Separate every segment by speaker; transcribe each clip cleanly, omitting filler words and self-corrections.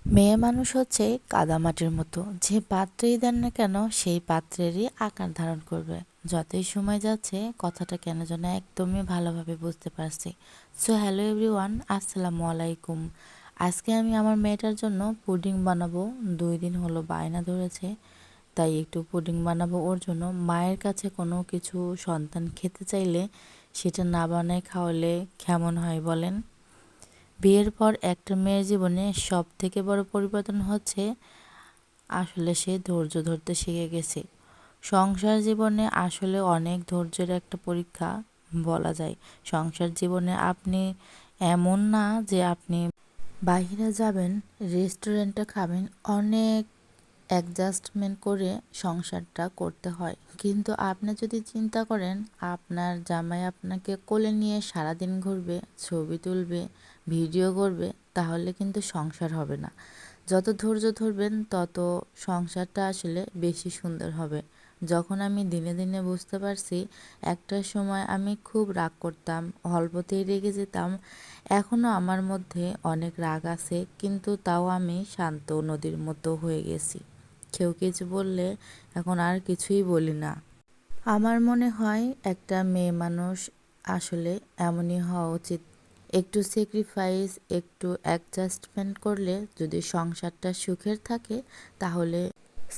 Speaker 1: মেয়ে মানুষ হচ্ছে কাদামাটির মতো, যে পাত্রেই দেন না কেন সেই পাত্রেরই আকার ধারণ করবে। যতই সময় যাচ্ছে কথাটা কেন যেন একদমই ভালোভাবে বুঝতে পারছি। সো হ্যালো এভরিওয়ান, আসসালামু আলাইকুম। আজকে আমি আমার মেয়েটার জন্য পুডিং বানাবো। 2 দিন হলো বায়না ধরেছে, তাই একটু পুডিং বানাবো ওর জন্য। মায়ের কাছে কোনো কিছু সন্তান খেতে চাইলে সেটা না বানায় খাওয়ালে কেমন হয় বলেন? বিয়ের পর একটা মেয়ের জীবনে সব থেকে বড় পরিবর্তন হচ্ছে আসলে সে ধৈর্য ধরতে শিখে গেছে। সংসার জীবনে আসলে অনেক ধৈর্যের একটা পরীক্ষা বলা যায়। সংসার জীবনে আপনি এমন না যে আপনি বাইরে যাবেন, রেস্টুরেন্টে খাবেন, অনেক অ্যাডজাস্টমেন্ট করে সংসারটা করতে হয়। কিন্তু আপনি যদি চিন্তা করেন আপনার জামাই আপনাকে কোলে নিয়ে সারাদিন ঘুরবে, ছবি তুলবে, ভিডিও করবে, তাহলে কিন্তু সংসার হবে না। যত ধৈর্য ধরবেন তত সংসারটা আসলে বেশি সুন্দর হবে। যখন আমি দিনে দিনে বুঝতে পারছি, একটা সময় আমি খুব রাগ করতাম, অল্পতেই রেগে যেতাম। এখনও আমার মধ্যে অনেক রাগ আছে, কিন্তু তাও আমি শান্ত নদীর মতো হয়ে গেছি। কেউ কিছু বললে এখন আর কিছুই বলি না। আমার মনে হয় একটা মেয়ে মানুষ আসলে এমনই হওয়া উচিত। একটু স্যাক্রিফাইস, একটু অ্যাডজাস্টমেন্ট করলে যদি সংসারটা সুখের থাকে, তাহলে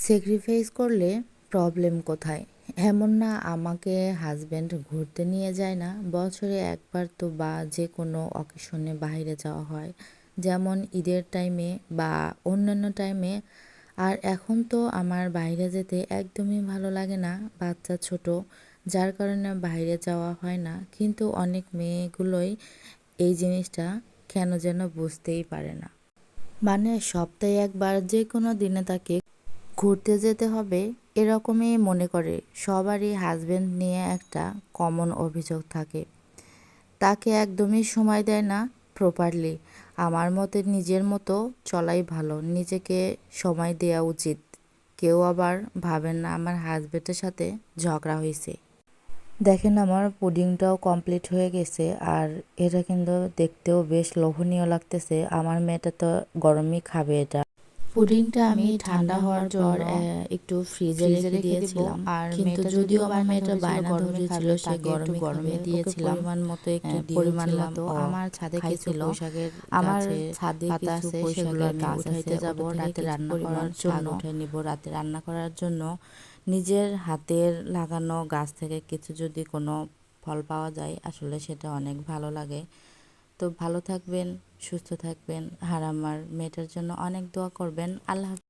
Speaker 1: স্যাক্রিফাইস করলে প্রবলেম কোথায়? এমন না আমাকে হাজব্যান্ড ঘুরতে নিয়ে যায় না, বছরে একবার তো বা যে কোনো অকেশনে বাইরে যাওয়া হয়, যেমন ঈদের টাইমে বা অন্যান্য টাইমে। আর এখন তো আমার বাইরে যেতে একদমই ভালো লাগে না, বাচ্চা ছোট, যার কারণে বাইরে যাওয়া হয় না। কিন্তু অনেক মেয়েগুলোই এই জিনিসটা কেন যেন বুঝতেই পারে না। মানে সপ্তাহে একবার যে কোনো দিনে তাকে ঘুরতে যেতে হবে এরকমই মনে করে। সবারই হাজবেন্ড নিয়ে একটা কমন অভিযোগ থাকে, তাকে একদমই সময় দেয় না প্রপারলি। আমার মতে নিজের মতো চলাই ভালো, নিজেকে সময় দেওয়া উচিত। কেউ আবার ভাবেন না আমার হাজবেন্ডের সাথে ঝগড়া হয়েছে। দেখেন আমার পুডিংটাও কমপ্লিট হয়ে গেছে, আর এটা কিন্তু দেখতেও বেশ লোভনীয় লাগতেছে। আমার মেয়েটা তো গরমই খাবে এটা। পুডিংটা আমি ঠান্ডা হওয়ার পর একটু ফ্রিজে রেখে দিয়েছিলাম। আর কিন্তু যদিও আমার মেয়েটা বায়না ধরেছিল সে গরমে খাবে, দিয়েছিলাম পরিমাণ মতো একটু পরিমাণ মতো। আমার ছাদে কিছু পোশাকের আমার ছাদে কিছু সেগুলো আমি উঠাইতে যাব রাতে রান্না করার জন্য। উঠাই নিব রাতে রান্না করার জন্য। নিজের হাতের লাগানো গাছ থেকে কিছু যদি কোনো ফল পাওয়া যায় আসলে সেটা অনেক ভালো লাগে। তো ভালো থাকবেন, সুস্থ থাকবেন, আর আমার মেয়েটার জন্য অনেক দোয়া করবেন। আল্লাহ।